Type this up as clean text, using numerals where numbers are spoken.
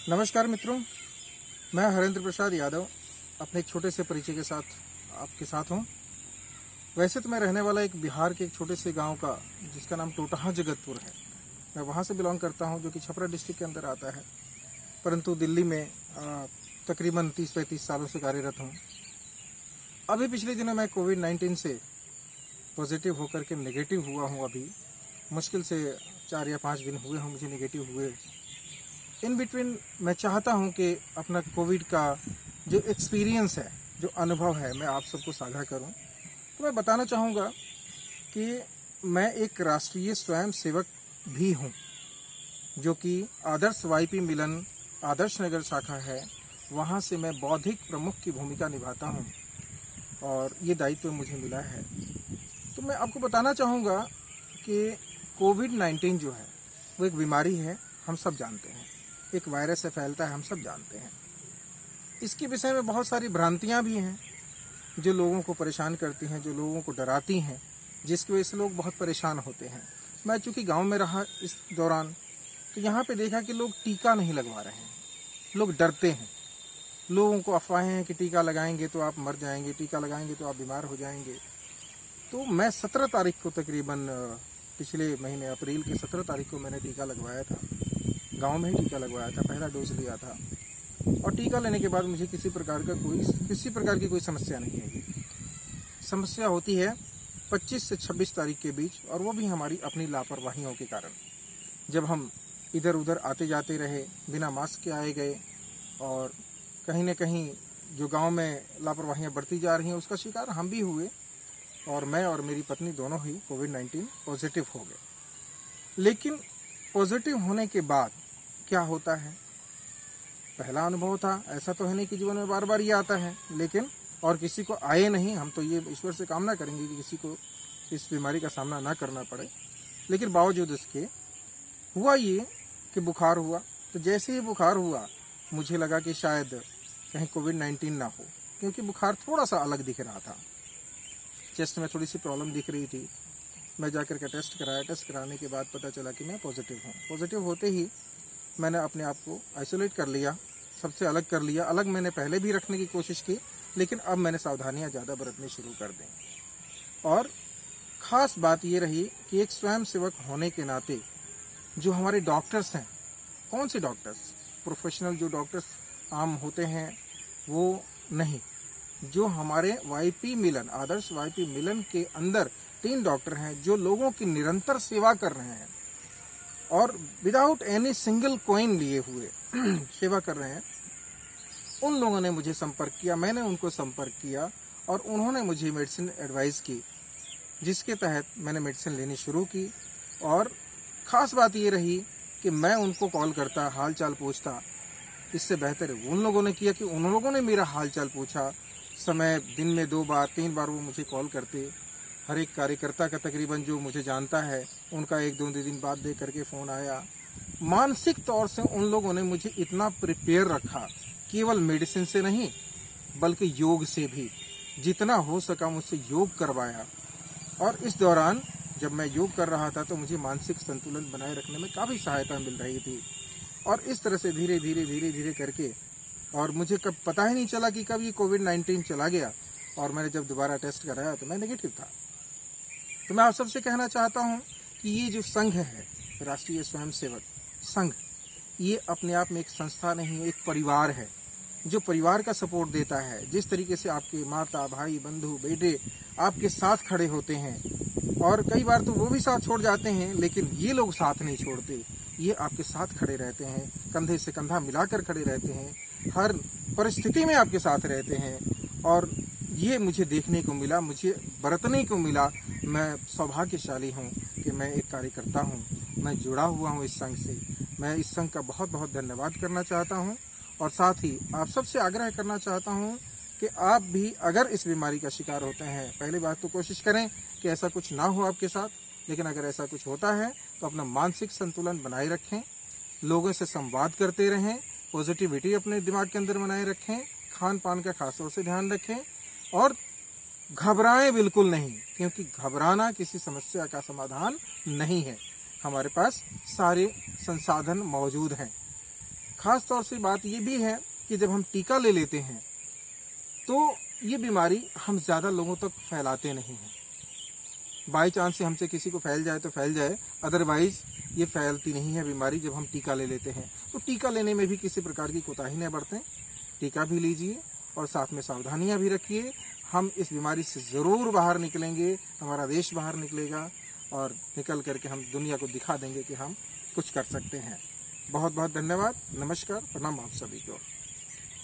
नमस्कार मित्रों, मैं हरेंद्र प्रसाद यादव अपने एक छोटे से परिचय के साथ आपके साथ हूँ। वैसे तो मैं रहने वाला एक बिहार के एक छोटे से गांव का जिसका नाम टोटहा जगतपुर है। मैं वहाँ से बिलोंग करता हूँ जो कि छपरा डिस्ट्रिक्ट के अंदर आता है, परंतु दिल्ली में तकरीबन 30-35 सालों से कार्यरत हूँ। अभी पिछले दिनों मैं कोविड-19 से पॉजिटिव होकर के नेगेटिव हुआ हूँ। अभी मुश्किल से 4 या 5 दिन हुए हैं मुझे नेगेटिव हुए। इन बिटवीन मैं चाहता हूं कि अपना कोविड का जो एक्सपीरियंस है, जो अनुभव है, मैं आप सबको साझा करूं। तो मैं बताना चाहूँगा कि मैं एक राष्ट्रीय स्वयं सेवक भी हूं, जो कि आदर्श वाईपी मिलन आदर्श नगर शाखा है, वहां से मैं बौद्धिक प्रमुख की भूमिका निभाता हूं और ये दायित्व मुझे मिला है। तो मैं आपको बताना चाहूँगा कि कोविड-19 जो है वो एक बीमारी है, हम सब जानते हैं। एक वायरस से फैलता है, हम सब जानते हैं। इसके विषय में बहुत सारी भ्रांतियां भी हैं जो लोगों को परेशान करती हैं, जो लोगों को डराती हैं, जिसकी वजह से लोग बहुत परेशान होते हैं। मैं चूँकि गांव में रहा इस दौरान, तो यहाँ पे देखा कि लोग टीका नहीं लगवा रहे हैं, लोग डरते हैं। लोगों को अफवाहें हैं कि टीका लगाएंगे तो आप मर जाएंगे, टीका लगाएंगे तो आप बीमार हो जाएंगे। तो मैं 17 तारीख को तकरीबन पिछले महीने अप्रैल की 17 तारीख को मैंने टीका लगवाया था। गांव में ही टीका लगवाया था, पहला डोज लिया था और टीका लेने के बाद मुझे किसी प्रकार की कोई समस्या नहीं है। समस्या होती है 25 से 26 तारीख के बीच, और वो भी हमारी अपनी लापरवाहियों के कारण। जब हम इधर उधर आते जाते रहे, बिना मास्क के आए गए, और कहीं न कहीं जो गांव में लापरवाहियां बढ़ती जा रही हैं उसका शिकार हम भी हुए, और मैं और मेरी पत्नी दोनों ही कोविड-19 पॉजिटिव हो गए। लेकिन पॉजिटिव होने के बाद क्या होता है, पहला अनुभव था। ऐसा तो है नहीं कि जीवन में बार बार ये आता है, लेकिन और किसी को आए नहीं। हम तो ये ईश्वर से कामना करेंगे कि किसी को इस बीमारी का सामना ना करना पड़े। लेकिन बावजूद इसके हुआ ये कि बुखार हुआ। तो जैसे ही बुखार हुआ मुझे लगा कि शायद कहीं कोविड-19 ना हो, क्योंकि बुखार थोड़ा सा अलग दिख रहा था, चेस्ट में थोड़ी सी प्रॉब्लम दिख रही थी। मैं जाकर के टेस्ट कराया। टेस्ट कराने के बाद पता चला कि मैं पॉजिटिव हूँ। पॉजिटिव होते ही मैंने अपने आप को आइसोलेट कर लिया, सबसे अलग कर लिया। अलग मैंने पहले भी रखने की कोशिश की, लेकिन अब मैंने सावधानियां ज़्यादा बरतनी शुरू कर दी। और ख़ास बात ये रही कि एक स्वयं सेवक होने के नाते जो हमारे डॉक्टर्स हैं, कौन से डॉक्टर्स, प्रोफेशनल जो डॉक्टर्स आम होते हैं वो नहीं, जो हमारे वाईपी मिलन आदर्श वाईपी मिलन के अंदर 3 डॉक्टर हैं जो लोगों की निरंतर सेवा कर रहे हैं और विदाउट एनी सिंगल कॉइन लिए हुए सेवा कर रहे हैं। उन लोगों ने मुझे संपर्क किया, मैंने उनको संपर्क किया और उन्होंने मुझे मेडिसिन एडवाइस की, जिसके तहत मैंने मेडिसिन लेनी शुरू की। और ख़ास बात ये रही कि मैं उनको कॉल करता, हाल चाल पूछता। इससे बेहतर उन लोगों ने किया कि उन लोगों ने मेरा हाल चाल पूछा। समय दिन में 2 बार 3 बार वो मुझे कॉल करते। हर एक कार्यकर्ता का तकरीबन जो मुझे जानता है उनका 1-2 दिन बाद दे करके फ़ोन आया। मानसिक तौर से उन लोगों ने मुझे इतना प्रिपेयर रखा, केवल मेडिसिन से नहीं बल्कि योग से भी। जितना हो सका मुझसे योग करवाया, और इस दौरान जब मैं योग कर रहा था तो मुझे मानसिक संतुलन बनाए रखने में काफ़ी सहायता मिल रही थी। और इस तरह से धीरे धीरे करके, और मुझे कब पता ही नहीं चला कि कब ये कोविड-19 चला गया। और मैंने जब दोबारा टेस्ट कराया तो मैं नेगेटिव था। तो मैं आप सबसे कहना चाहता हूँ कि ये जो संघ है, राष्ट्रीय स्वयंसेवक संघ, ये अपने आप में एक संस्था नहीं, एक परिवार है जो परिवार का सपोर्ट देता है। जिस तरीके से आपके माता, भाई, बंधु, बेटे आपके साथ खड़े होते हैं, और कई बार तो वो भी साथ छोड़ जाते हैं, लेकिन ये लोग साथ नहीं छोड़ते। ये आपके साथ खड़े रहते हैं, कंधे से कंधा मिलाकर खड़े रहते हैं, हर परिस्थिति में आपके साथ रहते हैं। और ये मुझे देखने को मिला, मुझे बरतने को मिला। मैं सौभाग्यशाली हूँ कि मैं एक कार्यकर्ता हूँ, मैं जुड़ा हुआ हूँ इस संघ से। मैं इस संघ का बहुत बहुत धन्यवाद करना चाहता हूँ, और साथ ही आप सबसे आग्रह करना चाहता हूँ कि आप भी अगर इस बीमारी का शिकार होते हैं, पहली बात तो कोशिश करें कि ऐसा कुछ ना हो आपके साथ। लेकिन अगर ऐसा कुछ होता है तो अपना मानसिक संतुलन बनाए रखें, लोगों से संवाद करते रहें, पॉजिटिविटी अपने दिमाग के अंदर बनाए रखें, खान पान का खास तौर से ध्यान रखें, और घबराएं बिल्कुल नहीं, क्योंकि घबराना किसी समस्या का समाधान नहीं है। हमारे पास सारे संसाधन मौजूद हैं। ख़ास तौर से बात ये भी है कि जब हम टीका ले लेते हैं तो ये बीमारी हम ज़्यादा लोगों तक फैलाते नहीं हैं। बाई चांस से हमसे किसी को फैल जाए तो फैल जाए, अदरवाइज़ ये फैलती नहीं है बीमारी जब हम टीका ले लेते हैं। तो टीका लेने में भी किसी प्रकार की कोताही न बरतें, टीका भी लीजिए और साथ में सावधानियां भी रखिए। हम इस बीमारी से ज़रूर बाहर निकलेंगे, हमारा देश बाहर निकलेगा और निकल करके हम दुनिया को दिखा देंगे कि हम कुछ कर सकते हैं। बहुत बहुत धन्यवाद, नमस्कार, प्रणाम आप सभी को।